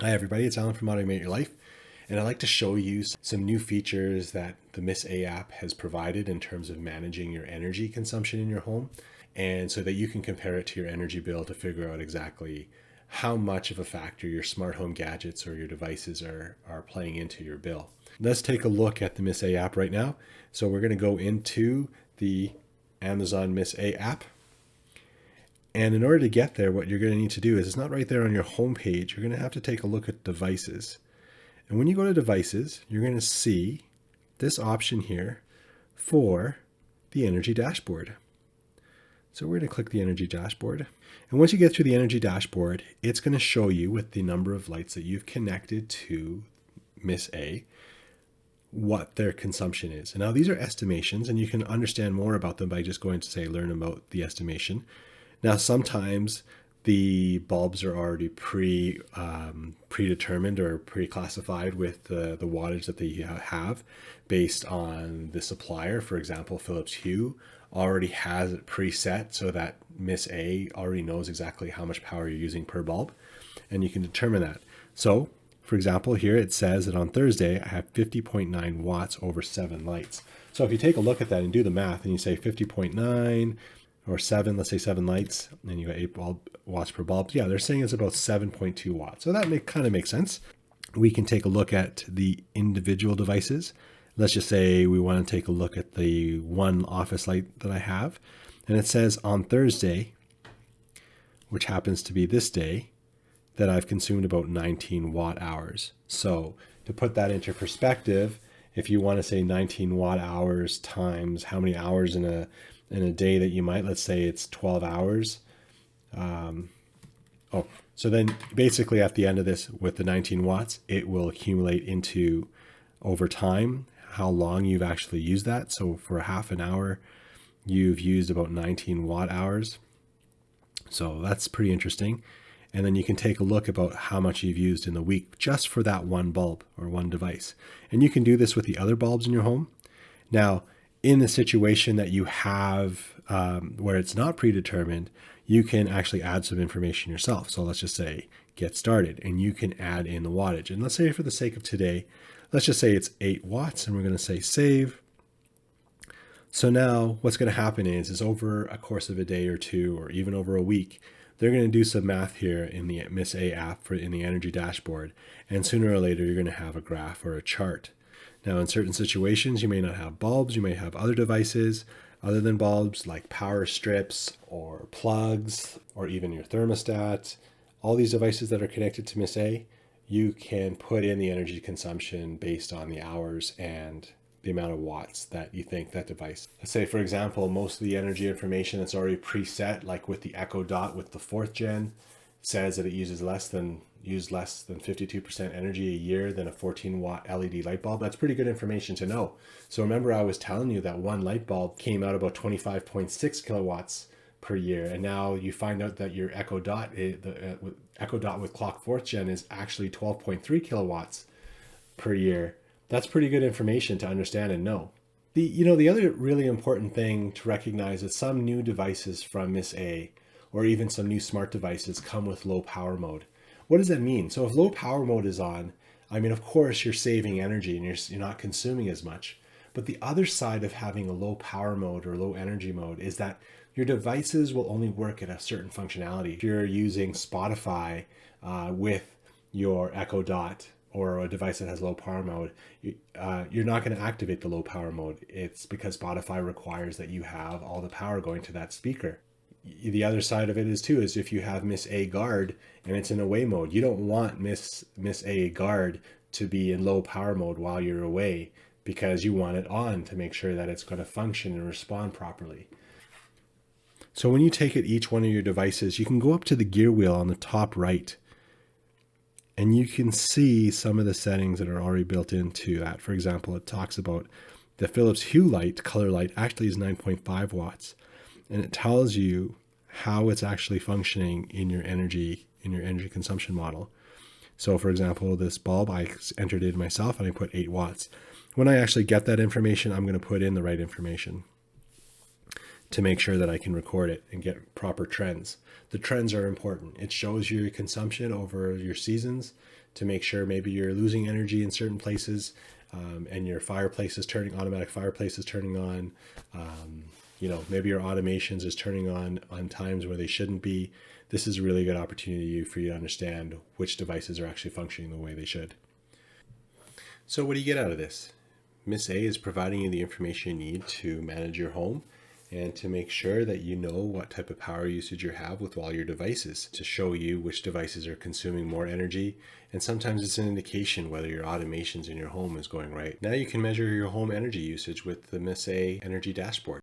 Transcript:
Hi everybody, it's Alan from Automate Your Life, and I'd like to show you some new features that the Miss A app has provided in terms of managing your energy consumption in your home, and so that you can compare it to your energy bill to figure out exactly how much of a factor your smart home gadgets or your devices are playing into your bill. Let's take a look at the Miss A app right now. So we're going to go into the Amazon Miss A app. And in order to get there, what you're going to need to do is, it's not right there on your home page. You're going to have to take a look at devices. And when you go to devices, you're going to see this option here for the energy dashboard. So we're going to click the energy dashboard. And once you get through the energy dashboard, it's going to show you with the number of lights that you've connected to Miss A, what their consumption is. And now these are estimations, and you can understand more about them by just going to say, learn about the estimation. Now, sometimes the bulbs are already predetermined or pre-classified with the wattage that they have based on the supplier. For example, Philips Hue already has it preset so that Miss A already knows exactly how much power you're using per bulb, and you can determine that. So, for example, here it says that on Thursday, I have 50.9 watts over 7 lights. So if you take a look at that and do the math and you say 50.9 or 7, let's say 7 lights, and you got 8 watts per bulb. Yeah, they're saying it's about 7.2 watts. So that kind of makes sense. We can take a look at the individual devices. Let's just say we want to take a look at the one office light that I have. And it says on Thursday, which happens to be this day, that I've consumed about 19 watt hours. So to put that into perspective, if you want to say 19 watt hours times how many hours in a day that you might, let's say it's 12 hours. So then basically at the end of this, with the 19 watts, it will accumulate into over time how long you've actually used that. So for a half an hour, you've used about 19 watt hours. So that's pretty interesting. And then you can take a look about how much you've used in the week just for that one bulb or one device. And you can do this with the other bulbs in your home. Now, in the situation that you have where it's not predetermined, you can actually add some information yourself. So let's just say get started, and you can add in the wattage. And let's say for the sake of today, let's just say it's 8 watts, and we're going to say save. So now what's going to happen is over a course of a day or two, or even over a week, they're going to do some math here in the Miss A app in the energy dashboard. And sooner or later, you're going to have a graph or a chart. Now, in certain situations, you may not have bulbs. You may have other devices other than bulbs, like power strips or plugs, or even your thermostat. All these devices that are connected to Miss A, you can put in the energy consumption based on the hours and the amount of watts that you think that device. Let's say, for example, most of the energy information that's already preset, like with the Echo Dot with the 4th gen, says that it uses less than 52% energy a year than a 14 watt LED light bulb. That's pretty good information to know. So remember, I was telling you that one light bulb came out about 25.6 kilowatts per year. And now you find out that your Echo Dot, Echo Dot with clock 4th gen is actually 12.3 kilowatts per year. That's pretty good information to understand and know. The other really important thing to recognize is some new devices from Miss A, or even some new smart devices, come with low power mode. What does that mean? So if low power mode is on, I mean, of course you're saving energy and you're not consuming as much. But the other side of having a low power mode or low energy mode is that your devices will only work at a certain functionality. If you're using Spotify with your Echo Dot or a device that has low power mode, you're not going to activate the low power mode. It's because Spotify requires that you have all the power going to that speaker. The other side of it is if you have Miss A Guard and it's in away mode, you don't want Miss A Guard to be in low power mode while you're away, because you want it on to make sure that it's going to function and respond properly. So when you take at each one of your devices, you can go up to the gear wheel on the top right, and you can see some of the settings that are already built into that. For example, it talks about the Philips Hue light, color light, actually is 9.5 watts. And it tells you how it's actually functioning in your energy consumption model. So for example, this bulb, I entered it myself and I put 8 watts. When I actually get that information, I'm going to put in the right information. to make sure that I can record it and get proper trends. The trends are important. It shows your consumption over your seasons to make sure maybe you're losing energy in certain places, and your automatic fireplace is turning on. Maybe your automations is turning on times where they shouldn't be. This is a really good opportunity for you to understand which devices are actually functioning the way they should. So what do you get out of this? Miss A is providing you the information you need to manage your home and to make sure that you know what type of power usage you have with all your devices, to show you which devices are consuming more energy. And sometimes it's an indication whether your automations in your home is going right. Now you can measure your home energy usage with the Miss A Energy Dashboard.